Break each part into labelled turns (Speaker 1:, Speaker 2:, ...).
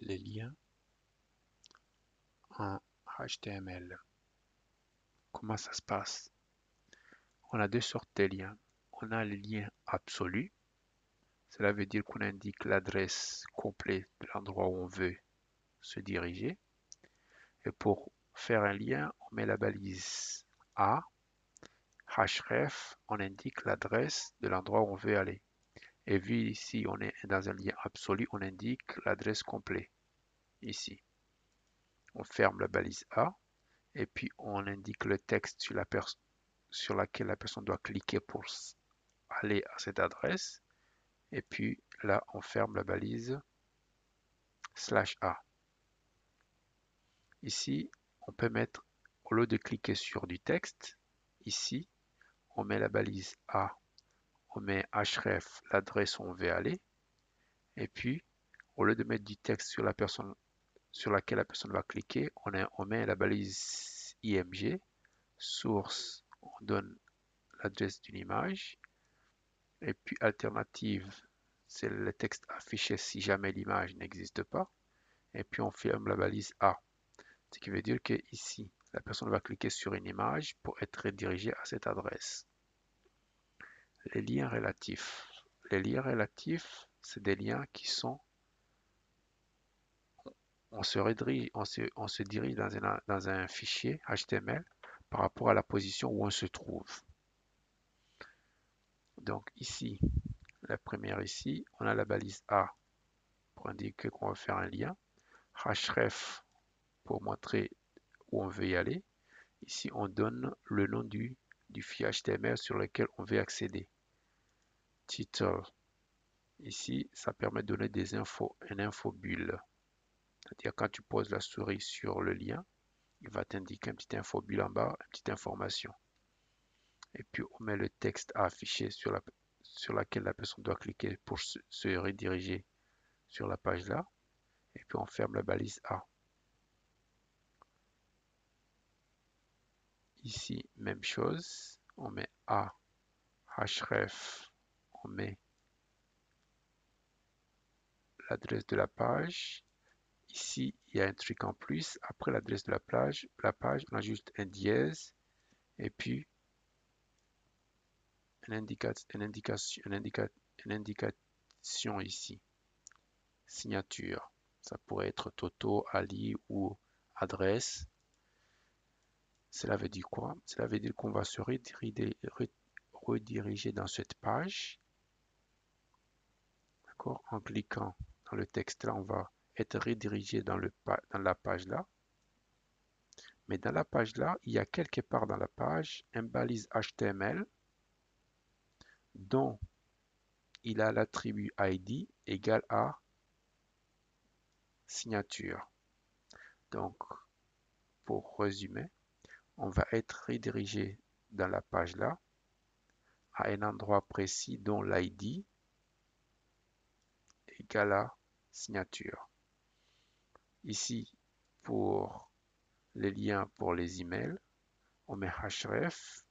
Speaker 1: les liens en HTML. Comment ça se passe? On a deux sortes de liens. On a les liens absolus. Cela veut dire qu'on indique l'adresse complète de l'endroit où on veut se diriger. Et pour faire un lien, on met la balise A, href, on indique l'adresse de l'endroit où on veut aller. Et vu ici, on est dans un lien absolu, on indique l'adresse complète. Ici, on ferme la balise A et puis on indique le texte sur laquelle la personne doit cliquer pour aller à cette adresse. Et puis là, on ferme la balise /A. Ici, on peut mettre, au lieu de cliquer sur du texte, ici, on met la balise A, on met href, l'adresse où on veut aller. Et puis, au lieu de mettre du texte sur la personne sur laquelle la personne va cliquer, on met la balise img, source, on donne l'adresse d'une image, et puis alternative, c'est le texte affiché si jamais l'image n'existe pas, et puis on ferme la balise A. Ce qui veut dire que ici, la personne va cliquer sur une image pour être redirigée à cette adresse. Les liens relatifs. Les liens relatifs, c'est des liens qui sont on se dirige dans un fichier HTML par rapport à la position où on se trouve. Donc ici, la première ici, on a la balise A pour indiquer qu'on va faire un lien, href pour montrer où on veut y aller. Ici, on donne le nom du fichier HTML sur lequel on veut accéder. Title. Ici, ça permet de donner des infos, une infobulle. C'est-à-dire quand tu poses la souris sur le lien, il va t'indiquer une petite infobulle en bas, une petite information. Et puis on met le texte à afficher sur laquelle la personne doit cliquer pour se rediriger sur la page là. Et puis on ferme la balise A. Ici, même chose, on met A, href, on met l'adresse de la page. Ici, il y a un truc en plus. Après l'adresse de la page, on a juste un dièse et puis une indication ici. Signature. Ça pourrait être Toto, Ali ou adresse. Cela veut dire quoi? Cela veut dire qu'on va se rediriger dans cette page. D'accord? En cliquant dans le texte là, on va être redirigé dans la page là. Mais dans la page là, il y a quelque part dans la page un balise HTML dont il a l'attribut ID égal à signature. Donc, pour résumer, on va être redirigé dans la page là à un endroit précis dont l'ID égale à signature. Ici, pour les liens pour les emails, on met href,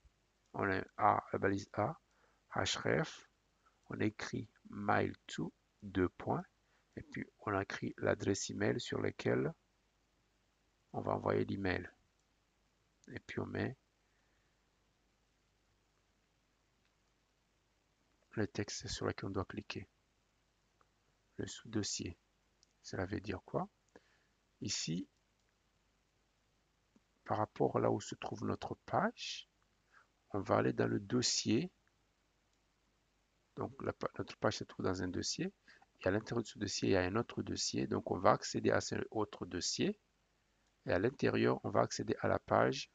Speaker 1: on a la balise A, href, on écrit mail to, deux points, et puis on écrit l'adresse email sur laquelle on va envoyer l'email. Et puis on met le texte sur lequel on doit cliquer. Le sous-dossier. Cela veut dire quoi? Ici, par rapport à là où se trouve notre page, on va aller dans le dossier. Donc notre page se trouve dans un dossier. Et à l'intérieur de ce dossier, il y a un autre dossier. Donc on va accéder à cet autre dossier. Et à l'intérieur, on va accéder à la page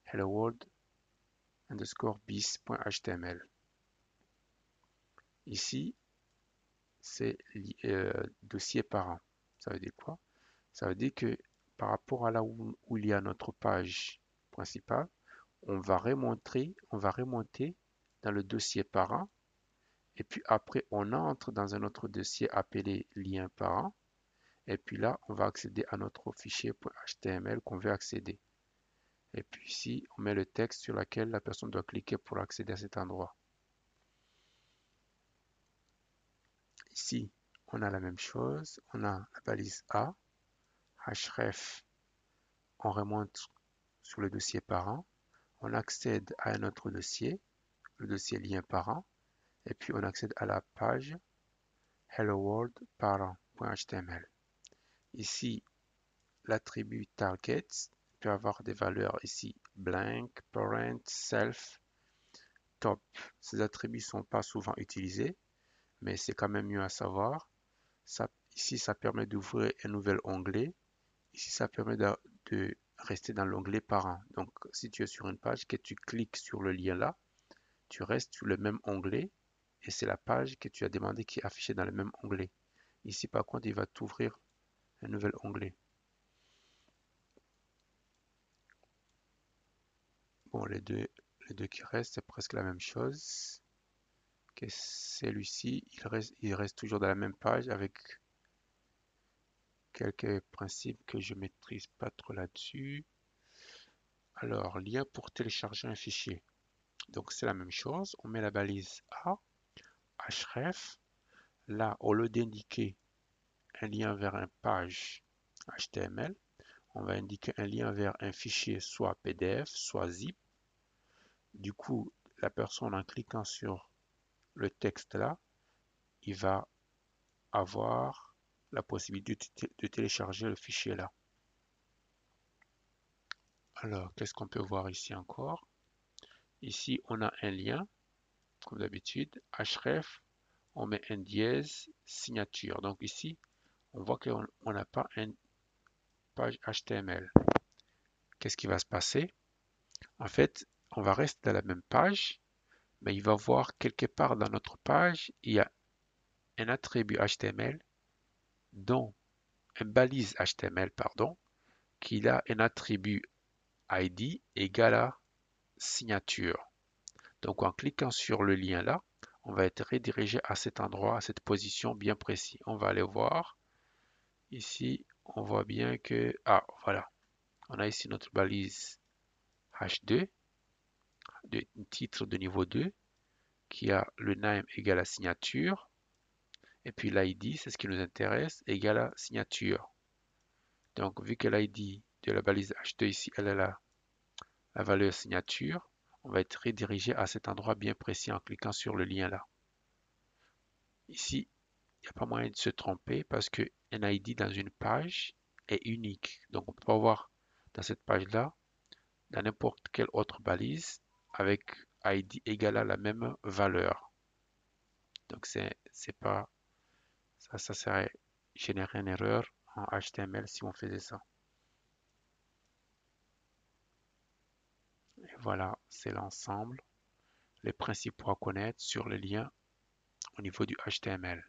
Speaker 1: hello world underscore bis.html. Ici, c'est dossier parent. Ça veut dire quoi? Ça veut dire que par rapport à là où il y a notre page principale, on va remonter dans le dossier parent. Et puis après, on entre dans un autre dossier appelé lien parent. Et puis là, on va accéder à notre fichier .html qu'on veut accéder. Et puis ici, on met le texte sur lequel la personne doit cliquer pour accéder à cet endroit. Ici, on a la même chose. On a la balise A, href, on remonte sur le dossier parent, on accède à un autre dossier, le dossier lien parent, et puis on accède à la page hello world parent.html. Ici, l'attribut target peut avoir des valeurs ici blank, parent, self, top. Ces attributs ne sont pas souvent utilisés, mais c'est quand même mieux à savoir. Ici, ça permet d'ouvrir un nouvel onglet. Ici, ça permet de rester dans l'onglet parent. Donc, si tu es sur une page, que tu cliques sur le lien là, tu restes sur le même onglet et c'est la page que tu as demandé qui est affichée dans le même onglet. Ici, par contre, il va t'ouvrir un nouvel onglet. Bon, les deux qui restent, c'est presque la même chose que celui-ci. Il reste toujours dans la même page avec quelques principes que je maîtrise pas trop là-dessus. Alors, lien pour télécharger un fichier. Donc, c'est la même chose. On met la balise A, href. Là, au lieu d'indiquer un lien vers une page HTML, on va indiquer un lien vers un fichier soit PDF, soit zip. Du coup, la personne en cliquant sur le texte là, il va avoir la possibilité de télécharger le fichier là. Alors, qu'est-ce qu'on peut voir ici encore? Ici, on a un lien, comme d'habitude, href, on met un dièse, signature. Donc ici, on voit qu'on n'a pas une page HTML. Qu'est-ce qui va se passer? En fait, on va rester dans la même page, mais il va voir quelque part dans notre page, il y a un attribut HTML, dont une balise HTML, pardon, qui a un attribut ID égale à signature. Donc en cliquant sur le lien là, on va être redirigé à cet endroit, à cette position bien précise. On va aller voir. Ici, on voit bien que, ah voilà, on a ici notre balise H2, de titre de niveau 2, qui a le name égale à signature, et puis l'ID, c'est ce qui nous intéresse, égale à signature. Donc vu que l'ID de la balise H2 ici, elle est là, la valeur signature, on va être redirigé à cet endroit bien précis en cliquant sur le lien là. Ici, il n'y a pas moyen de se tromper parce que un ID dans une page est unique. Donc on ne peut pas voir dans cette page-là, dans n'importe quelle autre balise, avec ID égal à la même valeur. Donc c'est pas ça serait générer une erreur en HTML si on faisait ça. Et voilà, c'est l'ensemble, les principaux à connaître sur les liens au niveau du HTML.